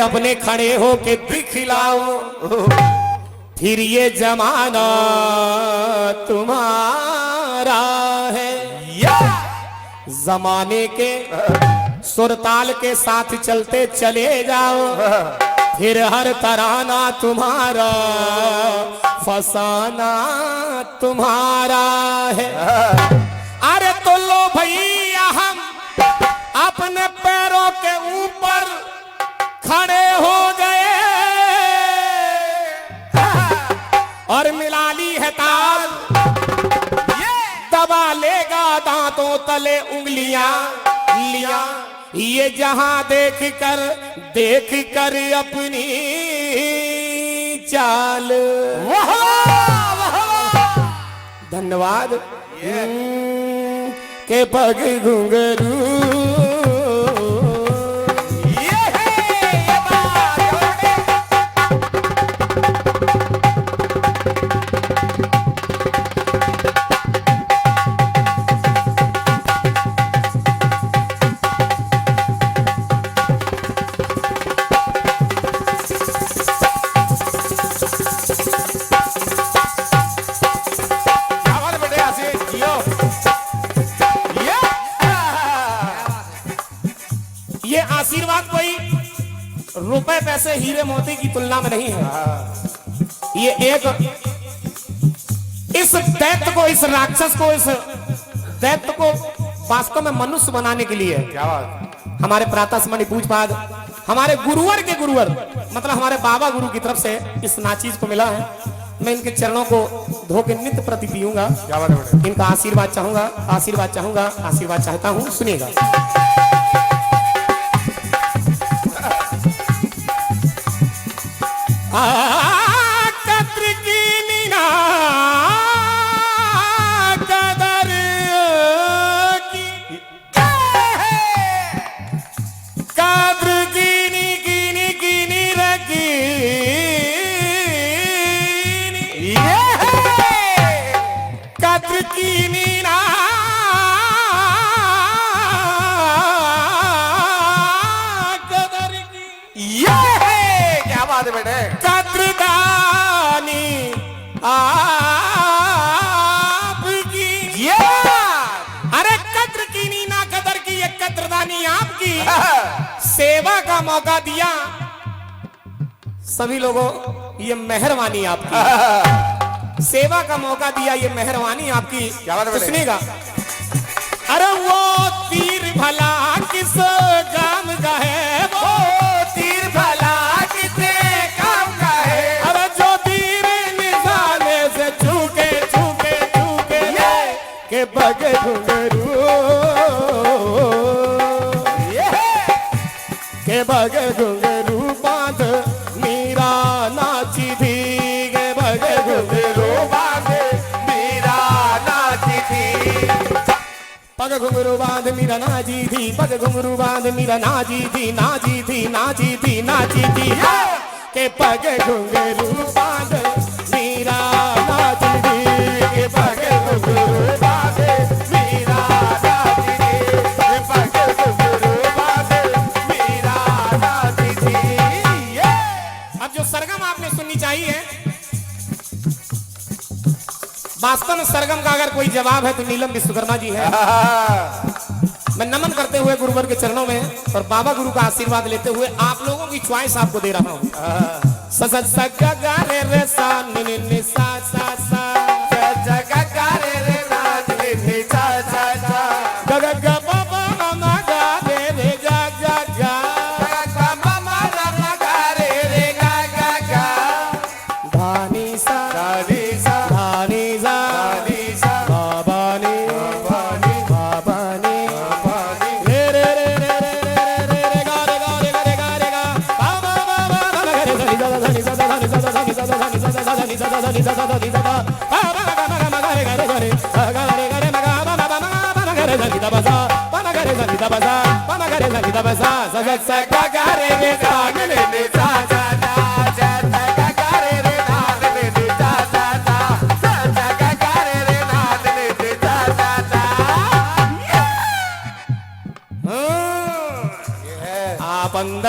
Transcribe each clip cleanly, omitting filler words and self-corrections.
अपने खड़े हो के दिखलाओ, फिर ये जमाना तुम्हारा है। जमाने के सुरताल के साथ चलते चले जाओ, फिर हर तराना तुम्हारा, फसाना तुम्हारा है। अरे तो लो भैया हम अपने पैरों के ऊपर खड़े हो गए और मिला ली है ताल, दबा लेगा दांतों तले उंगलियां लिया, ये जहां देख कर अपनी चाल। धन्यवाद के पग घुंघरू ये आशीर्वाद कोई रुपए पैसे हीरे मोती की तुलना में नहीं है। ये एक इस दैत्य को, इस राक्षस को, इस दैत्य को वास्तव में मनुष्य बनाने के लिए क्या बात। हमारे प्रातः स्मरण पूजपाद हमारे गुरुवर के गुरुवर मतलब हमारे बाबा गुरु की तरफ से इस नाचीज को मिला है। मैं इनके चरणों को धो के नित्य प्रति पीऊंगा। क्या बात है। इनका आशीर्वाद चाहूंगा, आशीर्वाद चाहूंगा, आशीर्वाद चाहता हूं। सुनिएगा। कद्र की नीना कदर की, कद्र कीनी कीनी कीनी रगी, कद्र की नीना कदर की, ये है क्या बात है बेटे। कद्रदानी आपकी, अरे कद्र की नीना कदर की, ये कद्रदानी आपकी। सेवा का मौका दिया सभी लोगों, ये मेहरबानी आपकी। सेवा का मौका दिया, ये मेहरबानी आपकी। क्या बात है। सुनिएगा। अरे वो तीर भला किस काम का है, वो तीर भला कितने काम का है। अरे जो तीर निशाने से चूके चूके चूके के पग घुंघरू, के पग घुंघरू बांध मीरा नाची थी, के पग घुंघरू बांध मीरा नाची थी। पग घुंघरू बांध मीरा नाची थी, पग घुंघरू बांध मीरा नाची थी, नाची थी, नाची थी, नाची थी। के पग घुंघरू बांध मीरा नाची थी, के पग घुंघरू बांध मीरा नाची थी, के पग घुंघरू बांध मीरा नाची थी। अब जो सरगम आपने सुननी चाहिए, वास्तव में सरगम का अगर कोई जवाब है तो नीलम विश्वकर्मा जी है। मैं नमन करते हुए गुरुवर के चरणों में और बाबा गुरु का आशीर्वाद लेते हुए आप लोगों की च्वाइस आपको दे रहा हूँ। आप अंदर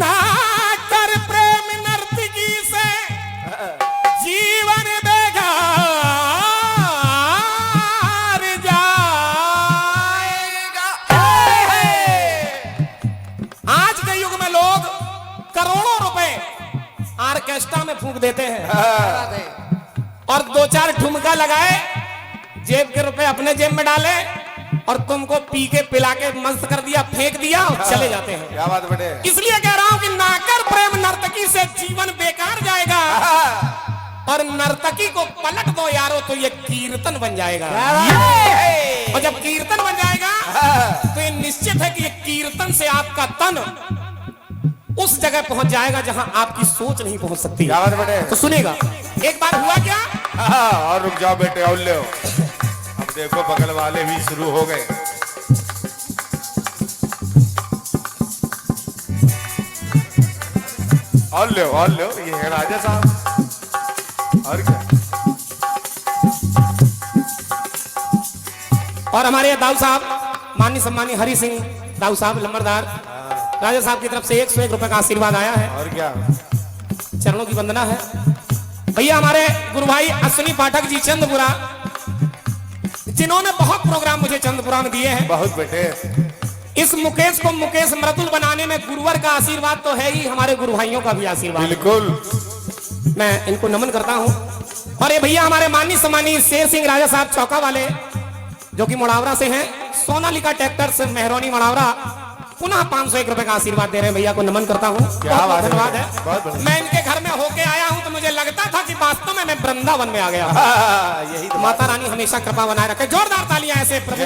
ना कर प्रेम नर्तकी से जीवन बेकार जाएगा। आज के युग में लोग करोड़ों रुपए ऑर्केस्ट्रा में फूंक देते हैं और दो चार ठुमका लगाए, जेब के रुपए अपने जेब में डाले और तुमको पी के पिला के मस्त कर दिया, फेंक दिया और चले जाते हैं। क्या बात बेटे। इसलिए कह रहा हूं कि ना कर प्रेम नर्तकी से जीवन बेकार जाएगा और नर्तकी को पलट दो यारो तो ये कीर्तन बन जाएगा। और जब कीर्तन बन जाएगा तो ये निश्चित है कि ये कीर्तन से आपका तन उस जगह पहुंच जाएगा जहां आपकी सोच नहीं पहुंच सकती। क्या बात बेटे। तो सुनेगा, एक बार हुआ क्या। और रुक जाओ बेटे और ले। अब देखो बगल वाले भी शुरू हो गए। और लो ये है राजा साहब। और क्या। और हमारे दाऊ साहब माननीय सम्मानीय हरि सिंह दाऊ साहब लंबरदार राजा साहब की तरफ से 101 रुपए का आशीर्वाद आया है। और क्या। चरणों की वंदना है। भैया हमारे गुरु भाई अश्विनी पाठक जी चंदपुरा, जिन्होंने बहुत प्रोग्राम मुझे चंदपुरा में दिए हैं। बहुत बेटे। इस मुकेश को मुकेश मृदुल बनाने में गुरुवर का आशीर्वाद तो है ही, हमारे गुरु भाइयों का भी आशीर्वाद। बिल्कुल। मैं इनको नमन करता हूं। और ये भैया हमारे माननीय सम्मानीय शेर सिंह राजा साहब चौका वाले, जो कि मुड़ावरा से हैं, सोनालिका ट्रैक्टर से मेहरौनी मुड़ावरा, पुनः 501 रुपए का आशीर्वाद दे रहे हैं। भैया को नमन करता हूँ, बहुत धन्यवाद है। मैं इनके घर में होके आया हूँ तो मुझे लगता था कि वास्तव में मैं वृंदावन में आ गया। यही तो माता रानी हमेशा कृपा बनाए रखे। जोरदार तालियां ऐसे प्रभु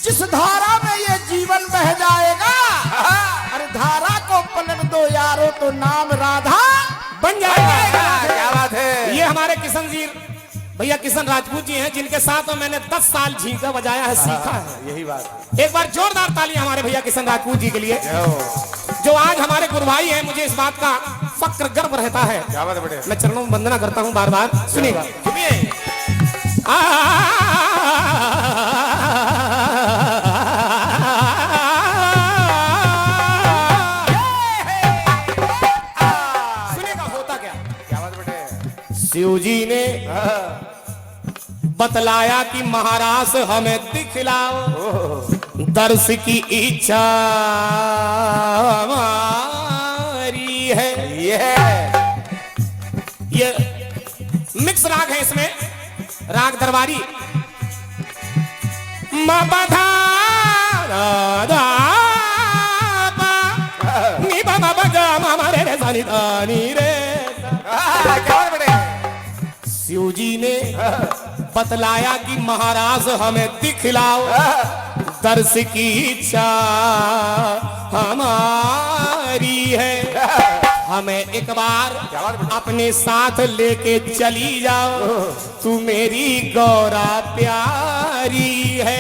जिस धारा में ये जीवन बह जाएगा, अरे धारा को पलट दो यारो तो नाम राधा बन जाएगा। क्या बात है। ये हमारे किशन जी भैया किशन राजपूत जी हैं, जिनके साथ में मैंने 10 साल झींका बजाया है, सीखा है। यही बात। एक बार जोरदार तालियां हमारे भैया किशन राजपूत जी के लिए, जो आज हमारे गुरु भाई हैं। मुझे इस बात का फक्र गर्व रहता है। क्या बात है बेटे। मैं चरणों में वंदना करता हूं बार बार। सुनिएगा, सुनिए। सुनेगा होता क्या। क्या बात शिव जी ने बतलाया कि महाराज हमें दिखलाओ दर्श की इच्छा हमारी है। ये मिक्स राग है, इसमें राग दरबारी मबधा शिव जी ने बतलाया कि महाराज हमें दिखलाओ दर्श की इच्छा हमारी है। हमें एक बार अपने साथ लेके चली जाओ, तू मेरी गौरा प्यारी है।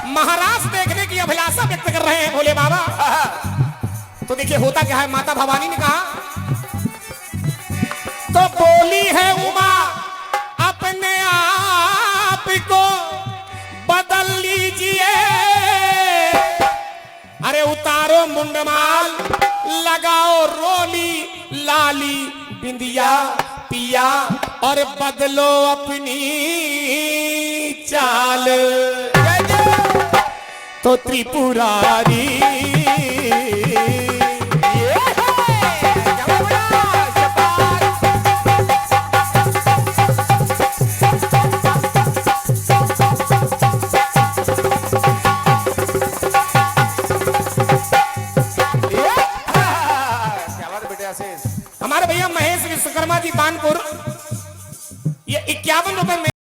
महाराज देखने की अभिलाषा व्यक्त कर रहे हैं भोले बाबा। तो देखिए होता क्या है, माता भवानी ने कहा तो बोली है उमा अपने आप को बदल लीजिए, अरे उतारो मुंडमाल लगाओ रोली लाली बिंदिया पिया और बदलो अपनी चाल। तो त्रिपुरारी